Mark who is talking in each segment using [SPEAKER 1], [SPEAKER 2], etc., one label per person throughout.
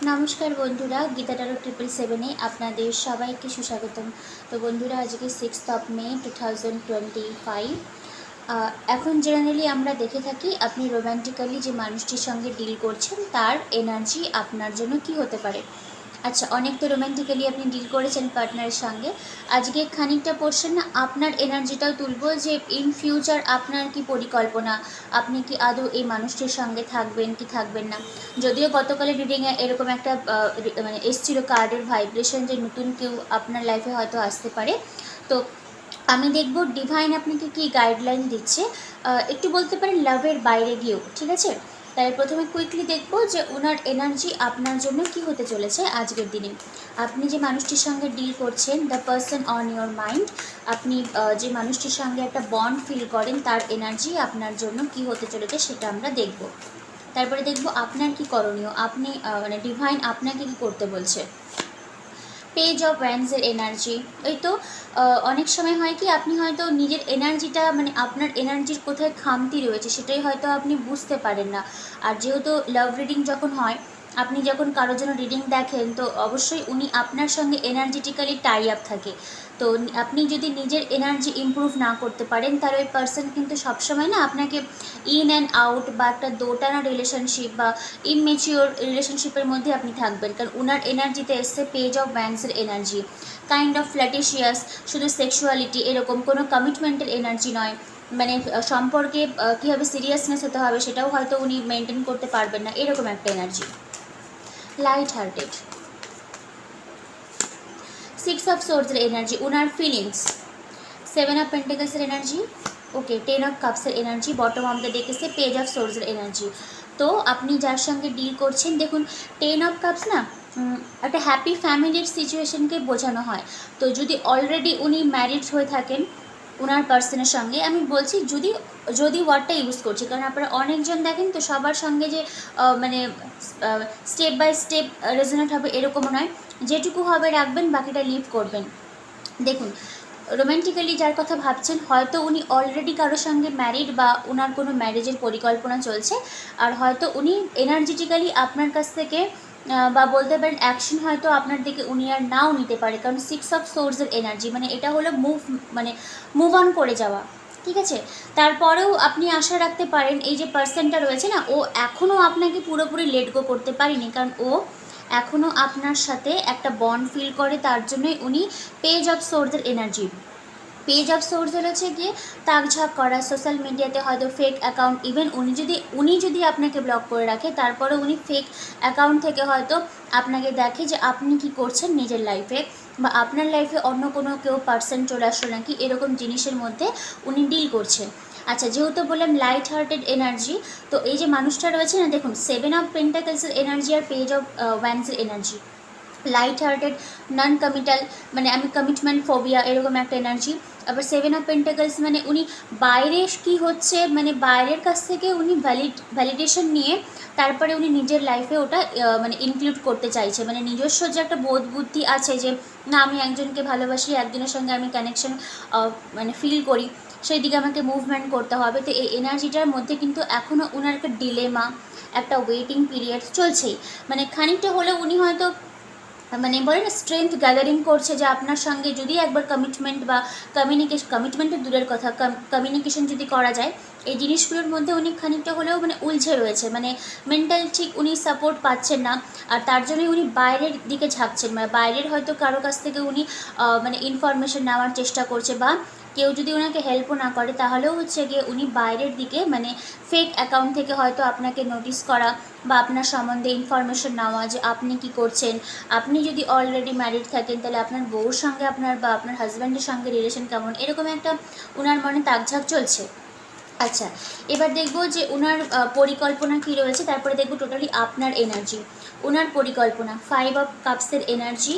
[SPEAKER 1] নমস্কার বন্ধুরা, গীতা টারো 777-এ আপনাদের সবাইকে সুস্বাগতম। তো বন্ধুরা, আজকে 6 মে 2025। এখন জেনারেলি আমরা দেখে থাকি আপনি রোম্যান্টিক্যালি যে মানুষটির সঙ্গে ডিল করছেন তার এনার্জি আপনার জন্য কি হতে পারে। আচ্ছা, অনেক তো রোম্যান্টিক্যালি আপনি ডিল করেছেন পার্টনারের সঙ্গে। আজকে খানিকটা পোর্শন না আপনার এনার্জিটাও তুলবো, যে ইন ফিউচার আপনার কি পরিকল্পনা, আপনি কি আদৌ এই মানুষটির সঙ্গে থাকবেন কি থাকবেন না। যদিও গতকালের রিডিংয়ে এরকম একটা মানে এসছিল কার্ডের ভাইব্রেশন, যে নতুন কেউ আপনার লাইফে হয়তো আসতে পারে। তো আমি দেখব ডিভাইন আপনাকে কি গাইডলাইন দিচ্ছে, একটু বলতে পারেন লাভের বাইরে গিয়েও, ঠিক আছে। তাই প্রথমে কুইকলি দেখব যে ওনার এনার্জি আপনার জন্য কি হতে চলেছে আজকের দিনে। আপনি যে মানুষটির সঙ্গে ডিল করছেন, the person on your mind, আপনি যে মানুষটির সঙ্গে একটা বন্ড ফিল করেন, তার এনার্জি আপনার জন্য কি হতে চলেছে সেটা আমরা দেখব। তারপরে দেখব আপনার কি করণীয়, আপনি মানে ডিভাইন আপনাকে কি করতে বলছে। পেজ অফ ওয়ান্ডসের এনার্জি, এই তো অনেক সময় হয় কি আপনি হয়তো নিজের এনার্জিটা, মানে আপনার এনার্জির কোথায় খামতি রয়েছে সেটাই হয়তো আপনি বুঝতে পারেন না। আর যেহেতু লাভ রিডিং যখন হয়, আপনি যখন কারোর জন্য রিডিং দেখেন, তো অবশ্যই উনি আপনার সঙ্গে এনার্জেটিক্যালি টাই আপ থাকে। তো আপনি যদি নিজের এনার্জি ইমপ্রুভ না করতে পারেন, তাহলে ওই পার্সন কিন্তু সবসময় না আপনাকে ইন অ্যান্ড আউট বা একটা দোটানা রিলেশনশিপ বা ইমমেচিওর রিলেশনশিপের মধ্যে আপনি থাকবেন। কারণ ওনার এনার্জিতে এসছে পেজ অফ ওয়ান্ডসের এনার্জি, কাইন্ড অফ ফ্ল্যাটিশিয়াস, শুধু সেক্সুয়ালিটি, এরকম কোনো কমিটমেন্টের এনার্জি নয়। মানে সম্পর্কে কীভাবে সিরিয়াসনেস হতে হবে সেটাও হয়তো উনি মেনটেন করতে পারবেন না, এরকম একটা এনার্জি। লাইট হার্টেড, 6 অফ সোর্ডসের এনার্জি, ওনার ফিলিংস, 7 অফ পেন্টিকলসের এনার্জি, ওকে, 10 অফ কাপসের energy, bottom of the deck এসে পেজ অফ সোর্ডসের এনার্জি। তো আপনি যার সঙ্গে ডিল করছেন, দেখুন 10 অফ কাপস না একটা হ্যাপি ফ্যামিলির সিচুয়েশনকে বোঝানো হয়। তো যদি অলরেডি উনি ম্যারিড হয়ে থাকেন ওনার পার্সনের সঙ্গে, আমি বলছি যদি যদি ওয়ার্ডটা ইউজ করছি, কারণ আপনারা অনেকজন দেখেন তো সবার সঙ্গে যে মানে স্টেপ বাই স্টেপ রেজনেট হবে এরকমও নয়, যেটুকু হবে রাখবেন, বাকিটা লিভ করবেন। দেখুন, রোম্যান্টিক্যালি যার কথা ভাবছেন, হয়তো উনি অলরেডি কারোর সঙ্গে ম্যারিড বা ওনার কোনো ম্যারেজের পরিকল্পনা চলছে, আর হয়তো উনি এনার্জেটিক্যালি আপনার কাছ থেকে বা বলতে পারেন অ্যাকশন হয়তো আপনার দিকে উনি আর নাও নিতে পারে, কারণ 6 অফ সোর্সের এনার্জি মানে এটা হলো মানে মুভ অন করে যাওয়া, ঠিক আছে। তারপরেও আপনি আশা রাখতে পারেন এই যে পার্সনটা রয়েছে না, ও এখনও আপনাকে পুরোপুরি লেট গো করতে পারেনি, কারণ ও এখনও আপনার সাথে একটা বন্ড ফিল করে, তার জন্যই উনি পেজ অফ সোর্সের এনার্জি। পেজ অফ সোর্স হচ্ছে গিয়ে তাকঝাক করা, সোশ্যাল মিডিয়াতে হয়তো ফেক অ্যাকাউন্ট, ইভেন উনি যদি আপনাকে ব্লক করে রাখে, তারপরে উনি ফেক অ্যাকাউন্ট থেকে হয়তো আপনাকে দেখে যে আপনি কি করছেন নিজের লাইফে, বা আপনার লাইফে অন্য কোনো কেউ পার্সন চলে আসলো নাকি, এরকম জিনিসের মধ্যে উনি ডিল করছেন। আচ্ছা, যেহেতু বললাম লাইট হার্টেড এনার্জি, তো এই যে মানুষটা রয়েছে না, দেখুন 7 অফ পেন্টাকলসের এনার্জি আর পেজ অফ ওয়ান্ডসের energy. Light hearted, non committal, মানে আমি কমিটমেন্ট ফোবিয়া, এরকম একটা এনার্জি। আবার 7 অফ পেন্টাকলস মানে উনি বাইরে কি হচ্ছে, মানে বাইরের কাছ থেকে উনি ভ্যালিডেশন নিয়ে তারপরে উনি নিজের লাইফে ওটা মানে ইনক্লুড করতে চাইছে, মানে নিজস্ব যে একটা বোধ বুদ্ধি আছে যে না আমি একজনকে ভালোবাসি, একজনের সঙ্গে আমি কানেকশন মানে ফিল করি, সেই দিকে আমাকে মুভমেন্ট করতে হবে। তো এই এনার্জিটার মধ্যে কিন্তু এখনও ওনার একটা ডিলেমা, একটা ওয়েটিং পিরিয়ড চলছেই। মানে খানিকটা হলেও উনি হয়তো মানে বলে না স্ট্রেংথ গ্যাদারিং করছে, যে আপনার সঙ্গে যদি একবার কমিটমেন্ট বা কমিটমেন্টের দূরের কথা, কমিউনিকেশন যদি করা যায়, এই জিনিসগুলোর মধ্যে উনি খানিকটা হলেও মানে উলঝে রয়েছে, মানে মেন্টাল ঠিক উনি সাপোর্ট পাচ্ছেন না, আর তার জন্যই উনি বাইরের দিকে ঝাঁকছেন, মানে বাইরের হয়তো কারো কাছ থেকে উনি মানে ইনফরমেশন নেওয়ার চেষ্টা করছে, বা কেউ যদি ওনাকে হেল্পও না করে তাহলেও হচ্ছে গিয়ে উনি বাইরের দিকে মানে ফেক অ্যাকাউন্ট থেকে হয়তো আপনাকে নোটিস করা বা আপনার সম্বন্ধে ইনফরমেশন নেওয়া, যে আপনি কি করছেন। আপনি যদি অলরেডি ম্যারিড থাকেন, তাহলে আপনার বউর সঙ্গে আপনার বা আপনার হাজব্যান্ডের সঙ্গে রিলেশন কেমন, এরকম একটা ওনার মনে তাকঝাক চলছে। আচ্ছা, এবার দেখবো যে ওনার পরিকল্পনা কী রয়েছে, তারপরে দেখবো টোটালি আপনার এনার্জি, ওনার পরিকল্পনা। 5 অফ কাপসের এনার্জি,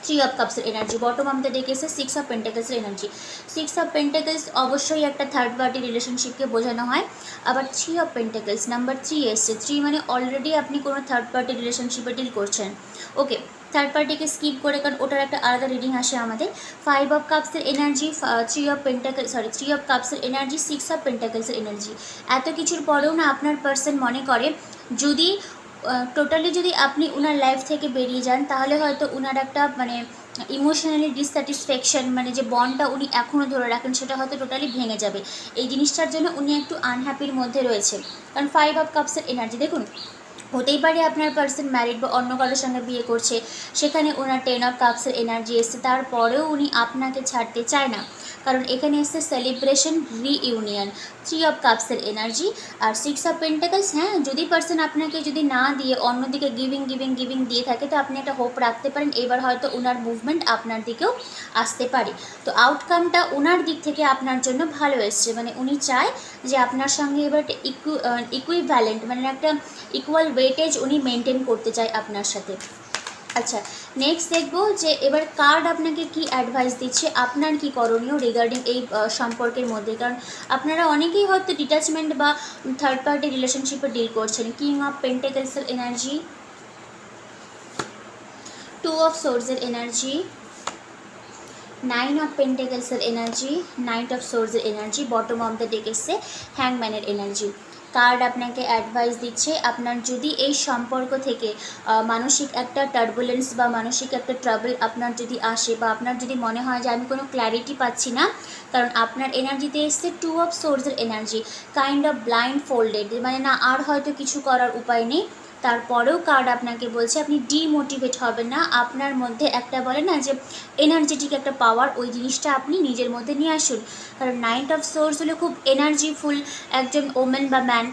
[SPEAKER 1] 3 অফ কাপসের energy, bottom of the deck এসে 6 অফ পেন্টাকলসের এনার্জি। 6 অফ পেন্টাকলস অবশ্যই একটা থার্ড পার্টি রিলেশনশিপকে বোঝানো হয়। আবার 3 অফ পেন্টাকলস, নাম্বার 3 এসছে, 3 মানে অলরেডি আপনি কোনো থার্ড পার্টি রিলেশনশিপে ডিল করছেন। ওকে, থার্ড পার্টিকে স্কিপ করে, কারণ ওটার একটা আলাদা রিডিং আসে আমাদের। 5 অফ কাপসের এনার্জি, 3 অফ কাপসের এনার্জি, 6 অফ পেন্টাকলসের এনার্জি। এত কিছুর পরেও না আপনার পার্সন মনে করে যদি টোটালি যদি আপনি ওনার লাইফ থেকে বেরিয়ে যান তাহলে হয়তো ওনার একটা মানে ইমোশনালি ডিসস্যাটিসফ্যাকশন, মানে যে বন্ডটা উনি এখনও ধরে রাখেন সেটা হয়তো টোটালি ভেঙে যাবে। এই জিনিসটার জন্য উনি একটু আনহ্যাপির মধ্যে রয়েছে। কারণ 5 অফ কাপসের এনার্জি দেখুন, হতেই পারে আপনার পার্সন ম্যারিড বা অন্য কারোর সঙ্গে বিয়ে করছে, সেখানে ওনার 10 অফ কাপসের এনার্জি এসছে, তারপরেও উনি আপনাকে ছাড়তে চায় না। কারণ এখানে এসছে সেলিব্রেশন, রিইউনিয়ন, 3 অফ কাপসের এনার্জি আর 6 অফ পেন্টাকলস। হ্যাঁ, যদি পার্সন আপনাকে যদি না দিয়ে অন্যদিকে গিভিং দিয়ে থাকে তো আপনি একটা হোপ রাখতে পারেন এবার হয়তো ওনার মুভমেন্ট আপনার দিকেও আসতে পারে। তো আউটকামটা ওনার দিক থেকে আপনার জন্য ভালো এসছে, মানে উনি চায় যে আপনার সঙ্গে এবার ইকুইভ্যালেন্ট মানে একটা ইকুয়াল ওয়েটেজ উনি মেনটেন করতে চায় আপনার সাথে। আচ্ছা, নেক্সট দেখবো যে এবার কার্ড আপনাকে কি অ্যাডভাইস দিচ্ছে, আপনার কি করণীয় রিগার্ডিং এই সম্পর্কের মধ্যে। কারণ আপনারা অনেকেই হয়তো ডিট্যাচমেন্ট বা থার্ড পার্টি রিলেশনশিপে ডিল করছেন। কিং অফ পেন্টাকলসের এনার্জি, 2 অফ সোর্সের এনার্জি, 9 অফ পেন্টাকলসের এনার্জি, 9 অফ সোর্সের energy, bottom of the day এসছে হ্যাংম্যানের এনার্জি। কার্ড আপনাকে অ্যাডভাইস দিচ্ছে আপনার যদি এই সম্পর্ক থেকে মানসিক একটা টার্বুলেন্স বা মানসিক একটা ট্রাবল আপনার যদি আসে বা আপনার যদি মনে হয় যে আমি কোনো ক্ল্যারিটি পাচ্ছি না, কারণ আপনার এনার্জিতে এসছে 2 অফ সোর্সের energy, kind of blind folded, মানে না আর হয়তো কিছু করার উপায় নেই। তারপরেও কার্ড আপনাকে বলছে আপনি ডিমোটিভেট হবেন না, আপনার মধ্যে একটা বলে না যে এনার্জেটিক একটা পাওয়ার, ওই জিনিসটা আপনি নিজের মধ্যে নিয়ে আসুন। কারণ 9 অফ সোর্স হলো খুব এনার্জিফুল একজন ওমেন বা ম্যান,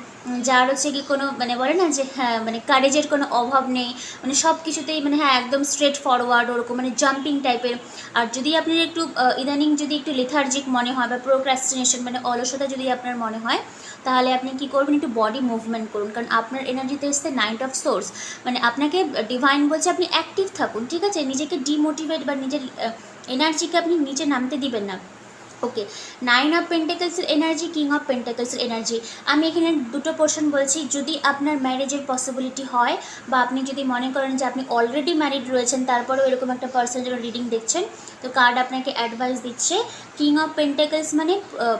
[SPEAKER 1] যার হচ্ছে কি কোনো মানে বলে না যে হ্যাঁ মানে কারেজের কোনো অভাব নেই, মানে সব কিছুতেই মানে হ্যাঁ একদম স্ট্রেট ফরওয়ার্ড ওরকম মানে জাম্পিং টাইপের। আর যদি আপনার একটু ইদানিং যদি একটু লেথার্জিক মনে হয় বা প্রোক্রাস্টিনেশন মানে অলসতা যদি আপনার মনে হয়, তাহলে আপনি কি করবেন, একটু বডি মুভমেন্ট করুন। কারণ আপনার এনার্জিতে এসছে 9 অফ সোর্স, মানে আপনাকে ডিভাইন বলছে আপনি অ্যাক্টিভ থাকুন, ঠিক আছে, নিজেকে ডিমোটিভেট বা নিজের এনার্জিকে আপনি নিচে নামতে দিবেন না। ওকে, 9 অফ পেন্টাকলসের এনার্জি, কিং অফ পেন্টাকলসের এনার্জি। আমি এখানে দুটো পোর্শন বলছি, যদি আপনার ম্যারেজের পসিবিলিটি হয় বা আপনি যদি মনে করেন যে আপনি অলরেডি ম্যারিড রয়েছেন তারপরেও এরকম একটা পার্সন যেন রিডিং দেখছেন, তো কার্ড আপনাকে অ্যাডভাইস দিচ্ছে কিং অফ পেন্টাকলস মানে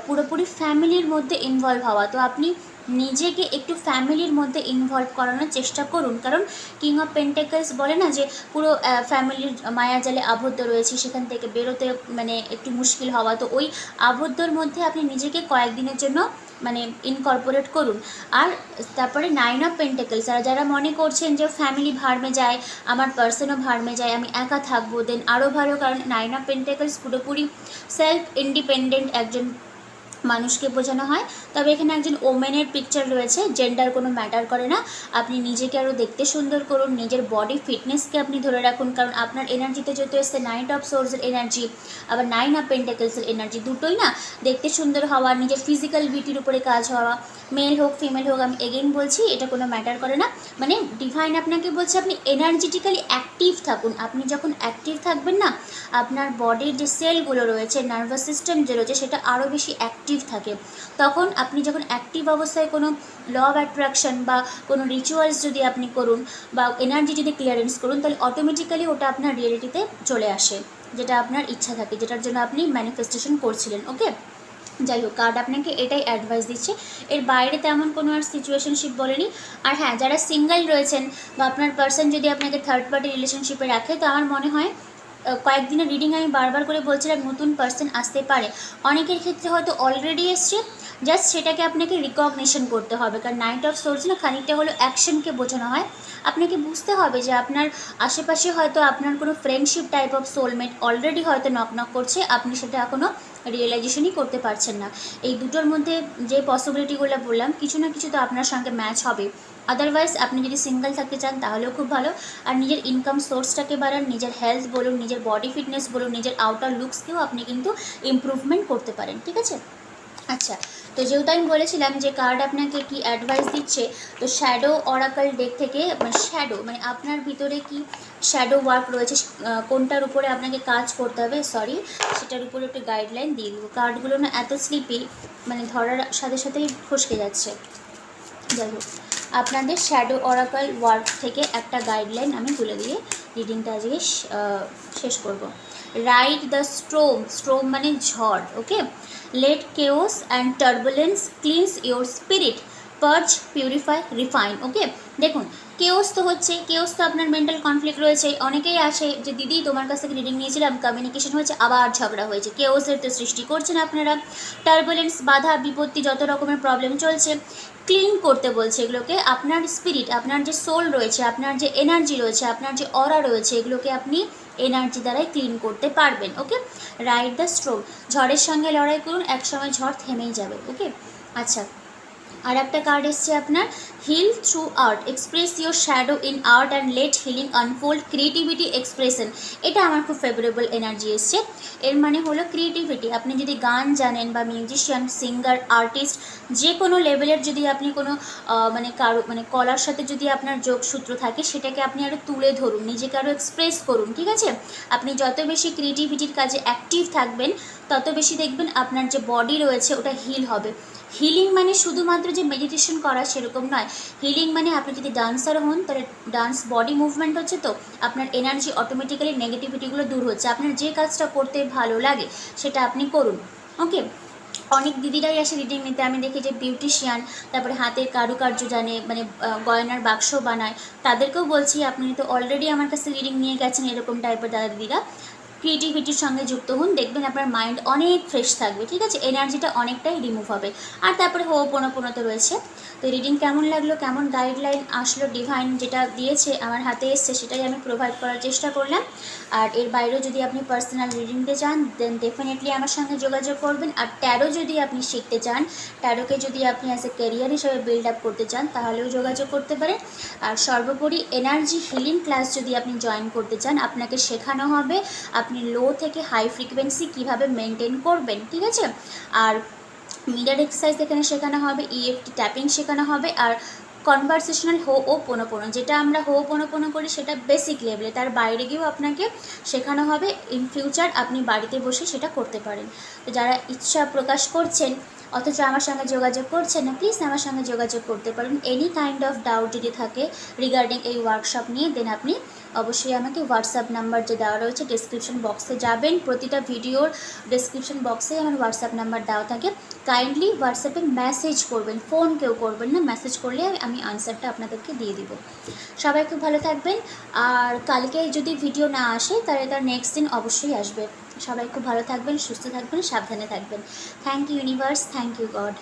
[SPEAKER 1] পুরোপুরি ফ্যামিলির মধ্যে ইনভলভ হওয়া। তো আপনি নিজেকে একটু ফ্যামিলির মধ্যে ইনভলভ করানোর চেষ্টা করুন। কারণ কিং অফ পেন্টাকলস বলে না যে পুরো ফ্যামিলির মায়াজালে আবদ্ধ রয়েছে, সেখান থেকে বেরোতে মানে একটু মুশকিল হওয়া, তো ওই আবদ্ধর মধ্যে আপনি নিজেকে কয়েকদিনের জন্য মানে ইনকর্পোরেট করুন। আর তারপরে 9 অফ পেন্টাকলস, আর যারা মনে করছেন যে ফ্যামিলি ভার্মে যায়, আমার পার্সনও ভার্মে যায়, আমি একা থাকবো, দেন আরও ভালো। কারণ 9 অফ পেন্টাকলস পুরোপুরি সেলফ ইন্ডিপেন্ডেন্ট একজন মানুষকে বোঝানো হয়। তবে এখানে একজন ওমেনের পিকচার রয়েছে, জেন্ডার কোনো ম্যাটার করে না। আপনি নিজেকে আরও দেখতে সুন্দর করুন, নিজের বডি ফিটনেসকে আপনি ধরে রাখুন। কারণ আপনার এনার্জিতে যেহেতু এসছে 9 অফ সোর্সের এনার্জি আবার 9 অফ পেন্টাকলসের এনার্জি, দুটোই না দেখতে সুন্দর হওয়া, নিজের ফিজিক্যাল বিউটির উপরে কাজ হওয়া, মেল হোক ফিমেল হোক, আমি এগেইন বলছি এটা কোনো ম্যাটার করে না। মানে ডিভাইন আপনাকে বলছে আপনি এনার্জেটিক্যালি অ্যাক্টিভ থাকুন। আপনি যখন অ্যাক্টিভ থাকবেন না, আপনার বডির যে সেলগুলো রয়েছে, নার্ভাস সিস্টেম যে রয়েছে, সেটা আরও বেশি অ্যাক্টিভ থাকে। তখন আপনি যখন অ্যাক্টিভ অবস্থায় কোনো ল অফ অ্যাট্রাকশন বা কোনো রিচুয়ালস যদি আপনি করুন বা এনার্জি যদি ক্লিয়ারেন্স করুন, তাহলে অটোমেটিক্যালি ওটা আপনার রিয়েলিটিতে চলে আসে, যেটা আপনার ইচ্ছা থাকে, যেটার জন্য আপনি ম্যানিফেস্টেশন করছিলেন। ওকে, যাই হোক, কার্ড আপনাকে এটাই অ্যাডভাইস দিচ্ছে, এর বাইরে তেমন কোনো আর সিচুয়েশনশিপ বলেনি। আর হ্যাঁ, যারা সিঙ্গেল রয়েছেন বা আপনার পার্সন যদি আপনাকে থার্ড পার্টি রিলেশনশিপে রাখে, তো আমার মনে হয় কয়েকদিনের রিডিং আমি বারবার করে বলছিলাম নতুন পার্সন আসতে পারে। অনেকের ক্ষেত্রে হয়তো অলরেডি এসছে, জাস্ট সেটাকে আপনাকে রিকগনিশন করতে হবে। কারণ 9 অফ সোর্স না খানিকটা হলো অ্যাকশনকে বোঝানো হয়। আপনাকে বুঝতে হবে যে আপনার আশেপাশে হয়তো আপনার কোনো friendship type of soulmate already হয়তো নক করছে, আপনি সেটা এখনও রিয়েলাইজেশনই করতে পারছেন না। এই দুটোর মধ্যে যে পসিবিলিটিগুলো বললাম, কিছু না কিছু তো আপনার সঙ্গে ম্যাচ হবে। আদারওয়াইজ আপনি যদি সিঙ্গেল থাকতে চান তাহলেও খুব ভালো। আর নিজের ইনকাম সোর্সটাকে বাড়ান, নিজের হেলথ বলুন, নিজের বডি ফিটনেস বলুন, নিজের আউটার লুকসকেও আপনি কিন্তু ইমপ্রুভমেন্ট করতে পারেন, ঠিক আছে। আচ্ছা, তো যেহেতু আমি বলেছিলাম যে কার্ড আপনাকে কি অ্যাডভাইস দিচ্ছে, তো শ্যাডো অরাকল ডেক থেকে শ্যাডো মানে আপনার ভিতরে কি শ্যাডো ওয়ার্ক রয়েছে, কোনটার উপরে আপনাকে কাজ করতে হবে, সেটার উপরে একটু গাইডলাইন দিয়ে দেবো। কার্ডগুলো না এত স্লিপি, মানে ধরার সাথে সাথেই ফসকে যাচ্ছে। যাই হোক, আপনাদের শ্যাডো অরাকল ওয়ার্ক থেকে একটা গাইডলাইন আমি তুলে দিয়ে রিডিংটা আজকে শেষ করব। রাইড দ্য স্ট্রোম মানে ঝড়। Okay, let chaos and turbulence cleanse your spirit, purge, purify, refine. Okay, দেখুন কেওস তো হচ্ছে, কেওস তো আপনার মেন্টাল কনফ্লিক্ট রয়েছে। অনেকেই আসে যে দিদি তোমার কাছ থেকে রিডিং নিয়েছিলাম, কমিউনিকেশন হয়েছে, আবার ঝগড়া হয়েছে। কেওসের তো সৃষ্টি করছেন আপনারা, টার্বুলেন্স, বাধা বিপত্তি, যত রকমের প্রবলেম চলছে, ক্লিন করতে বলছে এগুলোকে। আপনার স্পিরিট, আপনার যে সোল রয়েছে, আপনার যে এনার্জি রয়েছে, আপনার যে অরা রয়েছে, এগুলোকে আপনি এনার্জি দ্বারাই ক্লিন করতে পারবেন। ওকে, রাইট দ্য স্ট্রোম, ঝড়ের সঙ্গে লড়াই করুন, একসময় ঝড় থেমেই যাবে। ওকে, আচ্ছা, আর একটা কার্ড এসছে আপনার, heal through art, express your shadow in art and let healing unfold, creativity expression. এটা আমার খুব ফেভারেবল এনার্জি এসছে। এর মানে হলো ক্রিয়েটিভিটি। আপনি যদি গান জানেন বা মিউজিশিয়ান, সিঙ্গার, আর্টিস্ট, যে কোনো লেভেলের যদি আপনি কোনো মানে কারো মানে কলার সাথে যদি আপনার যোগসূত্র থাকে, সেটাকে আপনি আরও তুলে ধরুন, নিজেকে আরও এক্সপ্রেস করুন। ঠিক আছে, আপনি যত বেশি ক্রিয়েটিভিটির কাজে অ্যাক্টিভ থাকবেন, তত বেশি দেখবেন আপনার যে বডি রয়েছে ওটা হিল হবে। হিলিং মানে শুধুমাত্র যে মেডিটেশন করা সেরকম নয়। হিলিং মানে আপনি যদি ডান্সার হন, তাহলে ডান্স বডি মুভমেন্ট হচ্ছে, তো আপনার এনার্জি অটোমেটিক্যালি নেগেটিভিটিগুলো দূর হচ্ছে। আপনার যে কাজটা করতে ভালো লাগে সেটা আপনি করুন। ওকে, অনেক দিদিরাই আসে রিডিং নিতে, আমি দেখি যে বিউটিশিয়ান, তারপরে হাতের কারুকার্য জানে, মানে গয়নার বাক্স বানায়, তাদেরকেও বলছি আপনি তো অলরেডি আমার কাছে রিডিং নিয়ে গেছেন, এরকম টাইপের দাদা দিদিরা, ক্রিয়েটিভিটির সঙ্গে যুক্ত হন, দেখবেন আপনার মাইন্ড অনেক ফ্রেশ থাকবে। ঠিক আছে, এনার্জিটা অনেকটাই রিমুভ হবে। আর তারপরে হোপোনোপোনো তো রয়েছে। তো রিডিং কেমন লাগলো, কেমন গাইডলাইন আসলো, ডিভাইন যেটা দিয়েছে আমার হাতে এসছে সেটাই আমি প্রোভাইড করার চেষ্টা করলাম। আর এর বাইরেও যদি আপনি পার্সোনাল রিডিং দিতে চান, দেন ডেফিনেটলি আমার সঙ্গে যোগাযোগ করবেন। আর ট্যারো যদি আপনি শিখতে চান, ট্যারোকে যদি আপনি অ্যাজ এ ক্যারিয়ার হিসেবে বিল্ড আপ করতে চান, তাহলেও যোগাযোগ করতে পারেন। আর সর্বোপরি এনার্জি হিলিং ক্লাস যদি আপনি জয়েন করতে চান, আপনাকে শেখানো হবে আপনি লো থেকে হাই ফ্রিকোয়েন্সি কীভাবে মেনটেন করবেন। ঠিক আছে, আর মিরর এক্সারসাইজ এখানে শেখানো হবে, ইএফটি ট্যাপিং শেখানো হবে, আর কনভারসেশনাল হোপোনোপোনো, যেটা আমরা হোপোনোপোনো করি সেটা বেসিক লেভেলে, তার বাইরে গিয়েও আপনাকে শেখানো হবে। ইন ফিউচার আপনি বাড়িতে বসে সেটা করতে পারেন। তো যারা ইচ্ছা প্রকাশ করছেন অথচ আমার সঙ্গে যোগাযোগ করছেন না, প্লিজ আমার সঙ্গে যোগাযোগ করতে পারেন। এনি কাইন্ড অফ ডাউট যদি থাকে রিগার্ডিং এই ওয়ার্কশপ নিয়ে, দেন আপনি অবশ্যই আমাকে হোয়াটসঅ্যাপ নাম্বার যে দেওয়া রয়েছে ডেসক্রিপশন বক্সে যাবেন, প্রতিটা ভিডিওর ডেসক্রিপশন বক্সে আমার হোয়াটসঅ্যাপ নাম্বার দেওয়া থাকে। কাইন্ডলি হোয়াটসঅ্যাপে মেসেজ করবেন, ফোন কেউ করবেন না, মেসেজ করলে আমি আনসারটা আপনাদেরকে দিয়ে দিব। সবাই খুব ভালো থাকবেন। আর কালকে যদি ভিডিও না আসে তাহলে তার নেক্সট দিন অবশ্যই আসবে। সবাই খুব ভালো থাকবেন, সুস্থ থাকবেন, সাবধানে থাকবেন। Thank you universe, thank you god.